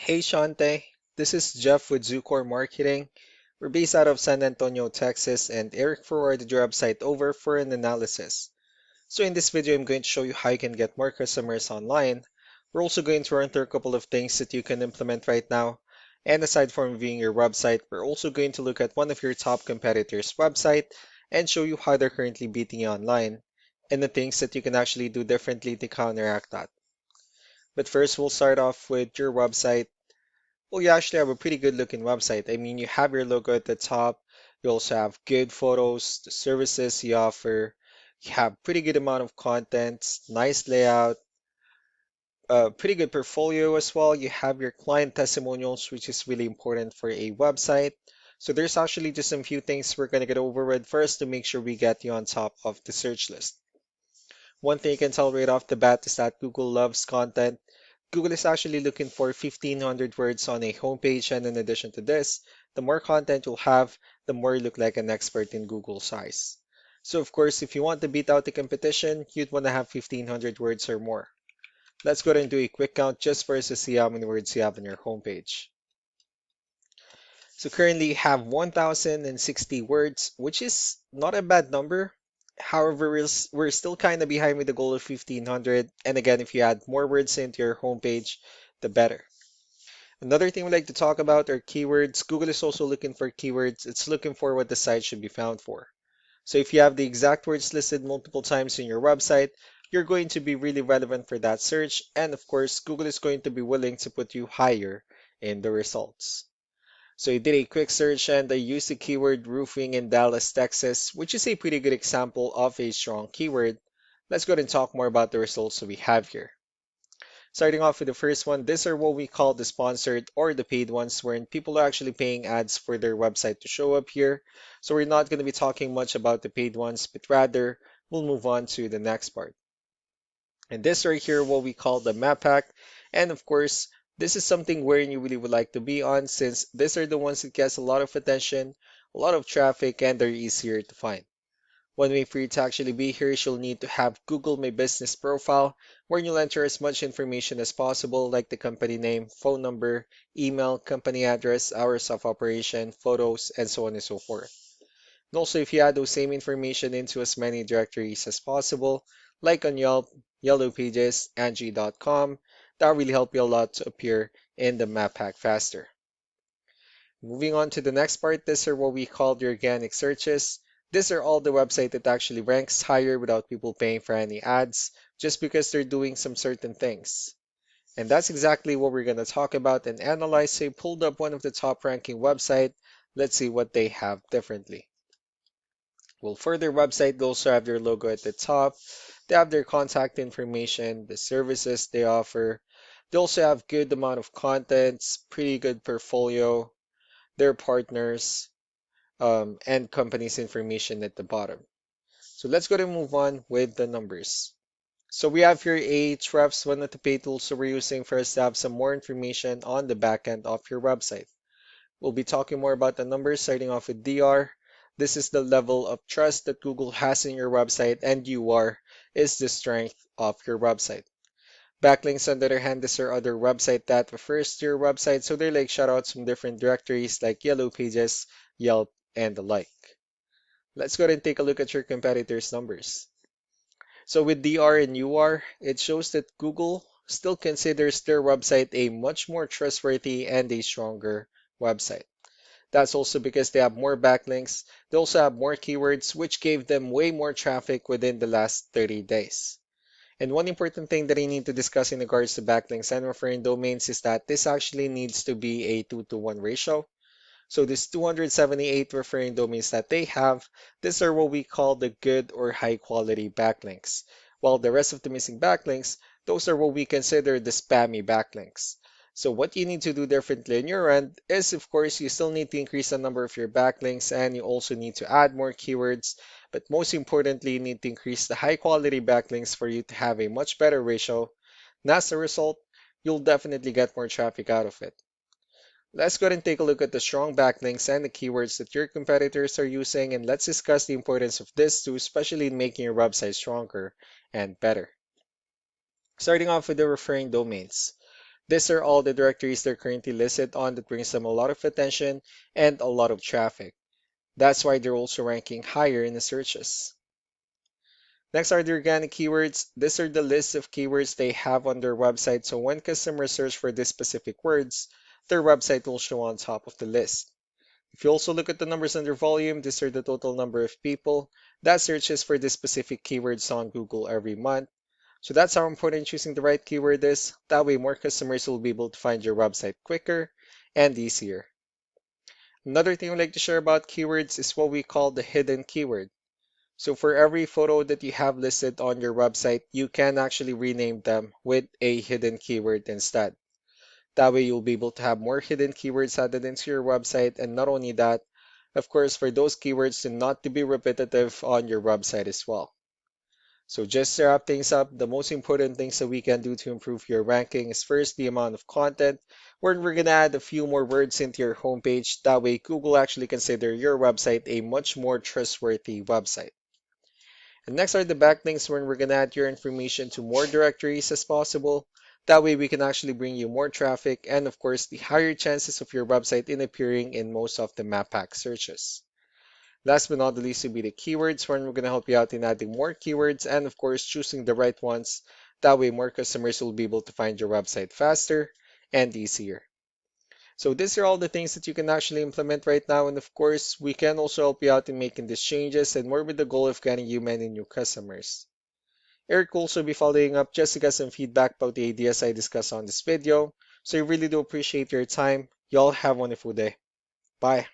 Hey Shante, this is Jeff with Zucor Marketing. We're based out of San Antonio, Texas, and Eric forwarded your website over for an analysis. So in this video, I'm going to show you how you can get more customers online. We're also going to run through a couple of things that you can implement right now. And aside from reviewing your website, we're also going to look at one of your top competitors' website and show you how they're currently beating you online and the things that you can actually do differently to counteract that. But first, we'll start off with your website. Well, you actually have a pretty good looking website. I mean, you have your logo at the top. You also have good photos, the services you offer. You have pretty good amount of content, nice layout, pretty good portfolio as well. You have your client testimonials, which is really important for a website. So there's actually just some few things we're going to get over with first to make sure we get you on top of the search list. One thing you can tell right off the bat is that Google loves content. Google is actually looking for 1,500 words on a homepage, and in addition to this, the more content you'll have, the more you look like an expert in Google's eyes. So, of course, if you want to beat out the competition, you'd want to have 1,500 words or more. Let's go ahead and do a quick count just for us to see how many words you have on your homepage. So currently you have 1,060 words, which is not a bad number. However, we're still kind of behind with the goal of 1,500. And again, if you add more words into your homepage, the better. Another thing we like to talk about are keywords. Google is also looking for keywords. It's looking for what the site should be found for. So if you have the exact words listed multiple times in your website, you're going to be really relevant for that search. And of course, Google is going to be willing to put you higher in the results. So I did a quick search and I used the keyword roofing in Dallas, Texas, which is a pretty good example of a strong keyword. Let's go ahead and talk more about the results that we have here. Starting off with the first one, these are what we call the sponsored or the paid ones, wherein people are actually paying ads for their website to show up here. So we're not going to be talking much about the paid ones, but rather we'll move on to the next part. And this right here, what we call the map pack. And of course, this is something wherein you really would like to be on since these are the ones that gets a lot of attention, a lot of traffic, and they're easier to find. One way for you to actually be here is you'll need to have Google My Business profile, where you'll enter as much information as possible, like the company name, phone number, email, company address, hours of operation, photos, and so on and so forth. And also, if you add those same information into as many directories as possible, like on Yelp, Yellow Pages, Angie.com, that really help you a lot to appear in the map pack faster. Moving on to the next part, these are what we call the organic searches. These are all the website that actually ranks higher without people paying for any ads, just because they're doing some certain things. And that's exactly what we're going to talk about and analyze. So I pulled up one of the top ranking website. Let's see what they have differently. Well, for their website, they also have their logo at the top. They have their contact information, the services they offer. They also have good amount of contents, pretty good portfolio, their partners, and company's information at the bottom. So let's go and move on with the numbers. So we have here Ahrefs, one of the pay tools that we're using for us to have some more information on the back end of your website. We'll be talking more about the numbers, starting off with DR. This is the level of trust that Google has in your website, and UR is the strength of your website. Backlinks, on the other hand, these are other website that refers to your website, so they're like shoutouts from different directories like Yellow Pages, Yelp, and the like. Let's go ahead and take a look at your competitors' numbers. So with DR and UR, it shows that Google still considers their website a much more trustworthy and a stronger website. That's also because they have more backlinks. They also have more keywords, which gave them way more traffic within the last 30 days. And one important thing that I need to discuss in regards to backlinks and referring domains is that this actually needs to be a 2-to-1 ratio. So these 278 referring domains that they have, these are what we call the good or high quality backlinks. While the rest of the missing backlinks, those are what we consider the spammy backlinks. So what you need to do differently on your end is, of course, you still need to increase the number of your backlinks and you also need to add more keywords. But most importantly, you need to increase the high quality backlinks for you to have a much better ratio. And as a result, you'll definitely get more traffic out of it. Let's go ahead and take a look at the strong backlinks and the keywords that your competitors are using, and let's discuss the importance of this too, especially in making your website stronger and better. Starting off with the referring domains. These are all the directories they're currently listed on that brings them a lot of attention and a lot of traffic. That's why they're also ranking higher in the searches. Next are the organic keywords. These are the list of keywords they have on their website, so when customers search for these specific words, their website will show on top of the list. If you also look at the numbers under volume, these are the total number of people that searches for these specific keywords on Google every month. So that's how important choosing the right keyword is. That way more customers will be able to find your website quicker and easier. Another thing I would like to share about keywords is what we call the hidden keyword. So for every photo that you have listed on your website, you can actually rename them with a hidden keyword instead. That way you'll be able to have more hidden keywords added into your website. And not only that, of course, for those keywords to not to be repetitive on your website as well. So just to wrap things up, the most important things that we can do to improve your ranking is first the amount of content, where we're gonna add a few more words into your homepage. That way Google actually consider your website a much more trustworthy website. And next are the backlinks where we're gonna add your information to more directories as possible. That way we can actually bring you more traffic and of course the higher chances of your website in appearing in most of the map pack searches. Last but not the least will be the keywords, where we're going to help you out in adding more keywords and of course choosing the right ones. That way more customers will be able to find your website faster and easier. So these are all the things that you can actually implement right now, and of course we can also help you out in making these changes and more with the goal of getting you many new customers. Eric will also be following up just to get some feedback about the ideas I discussed on this video. So I really do appreciate your time. Y'all have a wonderful day. Bye.